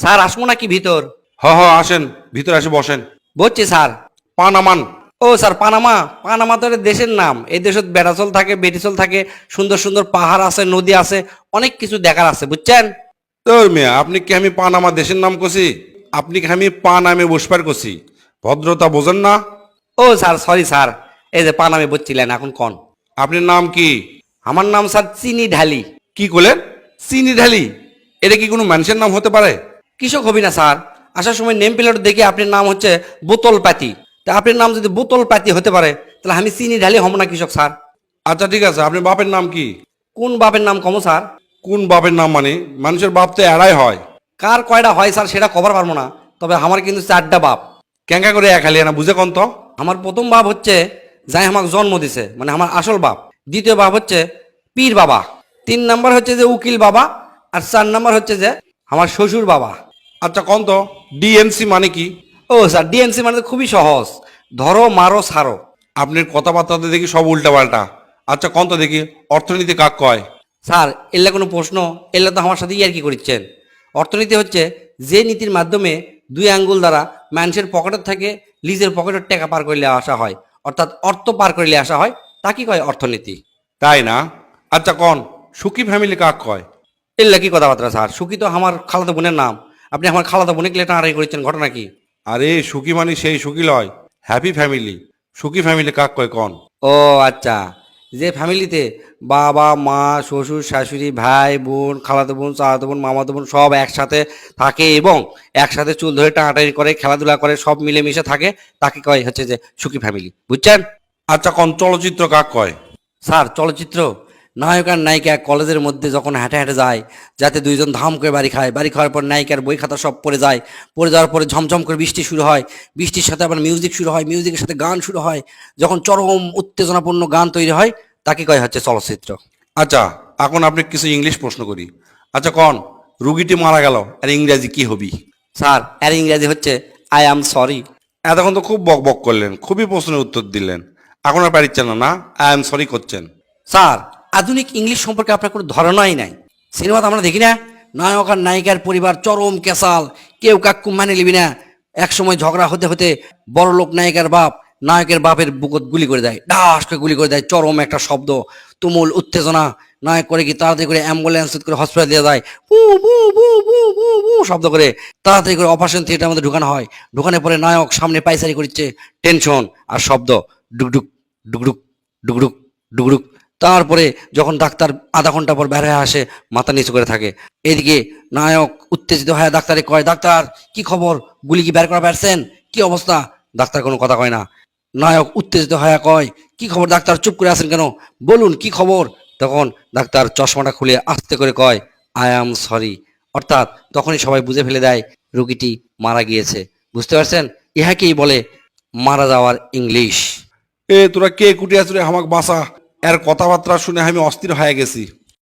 Sir আসবো নাকি ভিতর? আসেন, ভিতরে এসে বসেন। বলছি স্যার। পানামান। ও স্যার, পানামা। পানামা তো একটা দেশের নাম। এই দেশত বেড়াচল থাকে, বেটিচল থাকে, সুন্দর সুন্দর পাহাড় আছে, নদী আছে, অনেক কিছু দেখার আছে, বুঝছেন? তোর মেয়ে, আপনি কি আমি পানামা দেশের নাম কছি? আপনি কি আমি পা নামে বসবার কছি? ভদ্রতা বোঝেন না? ও স্যার, সরি স্যার। এই যে পানামে বলছিলেন, এখন কন। আপনার নাম কি? আমার নাম স্যার চিনি ঢালি। কি করলেন? চিনি ঢালি? এটা কি কোনো মানুষের নাম হতে পারে? কৃষক হবি না স্যার? আসার সময় নেম প্লেট দেখে আপনার নাম হচ্ছে বোতল পাতি। তা আপনার নাম যদি বোতল পাতি হতে পারে, তাহলে আমি চিনি ঢালি হব না কৃষক স্যার? আচ্ছা ঠিক আছে, আপনার বাপের নাম কি? কোন বাপের নাম কমো স্যার? কোন বাপের নাম মানে? মানুষের বাপ তো এড়াই হয়। কার কয়টা হয় স্যার সেটা কভার পারবো না, তবে আমার কিন্তু 4টা বাপ। ক্যাঙ্কা করে এক হালিয়া না বুঝে কন তো? আমার প্রথম বাপ হচ্ছে যাই আমাকে জন্ম দিছে, মানে আমার আসল বাপ। দ্বিতীয় বাপ হচ্ছে পীর বাবা। 3 নাম্বার হচ্ছে যে উকিল বাবা। আর 4 নাম্বার হচ্ছে যে আমার শ্বশুর বাবা। আচ্ছা কন তো, ডিএনসি মানে কি? ও স্যার, ডিএনসি মানে তো খুবই সহজ। ধরো, মারো, ছাড়ো। আপনার কথাবার্তাতে দেখি সব উল্টা পাল্টা। আচ্ছা কন তো দেখি, অর্থনীতি কাক কয়? স্যার, এলে কোনো প্রশ্ন? এলে তো আমার সাথে ইয়ার্কি করছেন। অর্থনীতি হচ্ছে যে নীতির মাধ্যমে 2 আঙ্গুল দ্বারা মানুষের পকেটের থেকে লিজের পকেটের টাকা পার করলে আসা হয়, অর্থাৎ অর্থ পার করলে আসা হয়, তাকে কয় অর্থনীতি। তাই না? আচ্ছা কন, সুখী ফ্যামিলি কাক কয়? এল্লা কি কথাবার্তা স্যার? সুখী তো আমার খালাতো বোনের নাম। আপনি আমার খালাতো বোনে গেলে টানাটানি করেছেন, ঘটনা কি? আরে সুখী মানে সেই সুখী লয়, হ্যাপি ফ্যামিলি। সুখী ফ্যামিলি কাক কয় কন? ও আচ্ছা, যে ফ্যামিলিতে বাবা মা শ্বশুর শাশুড়ি ভাই বোন খালাতো বোন চাচাতো বোন মামাতো বোন সব একসাথে থাকে এবং একসাথে চুল ধরে টানাটানি করে খেলাধুলা করে সব মিলেমিশে থাকে, তাকে কয় হচ্ছে যে সুখী ফ্যামিলি, বুঝছেন? আচ্ছা কন, চলচ্চিত্র কাক কয়? স্যার, চলচ্চিত্র নায়ক আর নায়িকা কলেজের মধ্যে যখন হেঁটে হেঁটে যায়, যাতে দুইজন ধাম করে বাড়ি খায়, বাড়ি খাওয়ার পর নায়িকার বই খাতা সব পড়ে যায়, পড়ে যাওয়ার পরে ঝমঝম করে বৃষ্টি শুরু হয়, বৃষ্টির সাথে আবার মিউজিক শুরু হয়, মিউজিকের সাথে গান শুরু হয়, যখন চরম উত্তেজনাপূর্ণ গান তৈরি হয়, তাকে কয় হচ্ছে চলচ্চিত্র। আচ্ছা, এখন আপনি কিছু ইংলিশ প্রশ্ন করি। আচ্ছা কন, রুগীটি মারা গেল আর ইংরেজি কি হবি? স্যার, এর ইংরেজি হচ্ছে আই অ্যাম সরি। এতক্ষণ তো খুব বক বক করলেন, খুবই প্রশ্নের উত্তর দিলেন। এখন আর পারিচ্ছেন না, না? আই এম সরি করছেন। স্যার, আধুনিক ইংলিশ সম্পর্কে আপনার কোনো ধারণাই নাই। সিনেমাতে আমরা দেখি না, নায়ক আর নায়িকার পরিবার চরম কেসাল, কেউ কাকু মানে নিবি না। এক সময় ঝগড়া হতে হতে বড় লোক নায়িকার বাপ নায়কের বাপের বুকত গুলি করে দেয়, ডাস করে গুলি করে দেয়, চরম একটা শব্দ, তুমুল উত্তেজনা। নায়ক করে কি তাড়াতাড়ি করে অ্যাম্বুলেন্স করে হসপিটাল দিয়ে যায়, বু বু বু বু বু বু শব্দ করে তাড়াতাড়ি করে অপারেশন থিয়েটারের মধ্যে ঢুকানো হয়। ঢুকানোর পরে নায়ক সামনে পাইচারি করছে, টেনশন আর শব্দ, ডুকডুক ডুকডুক ডুকডুক ডুকডুক। তারপরে যখন ডাক্তার আধা ঘন্টা পর বের হয়ে আসে, মাথা নিচু করে থাকে। এদিকে নায়ক উত্তেজিত হয়ে ডাক্তারে কয়, ডাক্তার কি খবর, গুলি কি বের করা পারছেন, কি অবস্থা? ডাক্তার কোনো কথা কয় না। নায়ক উত্তেজিত হয়ে কয়, কি খবর ডাক্তার, চুপ করে আছেন কেন, বলুন কি খবর? তখন ডাক্তার চশমাটা খুলে আস্তে করে কয়, আই অ্যাম সরি। অর্থাৎ তখনই সবাই বুঝে ফেলে দেয় রোগীটি মারা গিয়েছে। বুঝতে পারছেন? ইহাকেই বলে মারা যাওয়ার ইংলিশ। তোরা কে কুটিয়া চুরে আমাকে বাঁচা। এর কথাবার্তা শুনে আমি অস্থির হয়ে গেছি।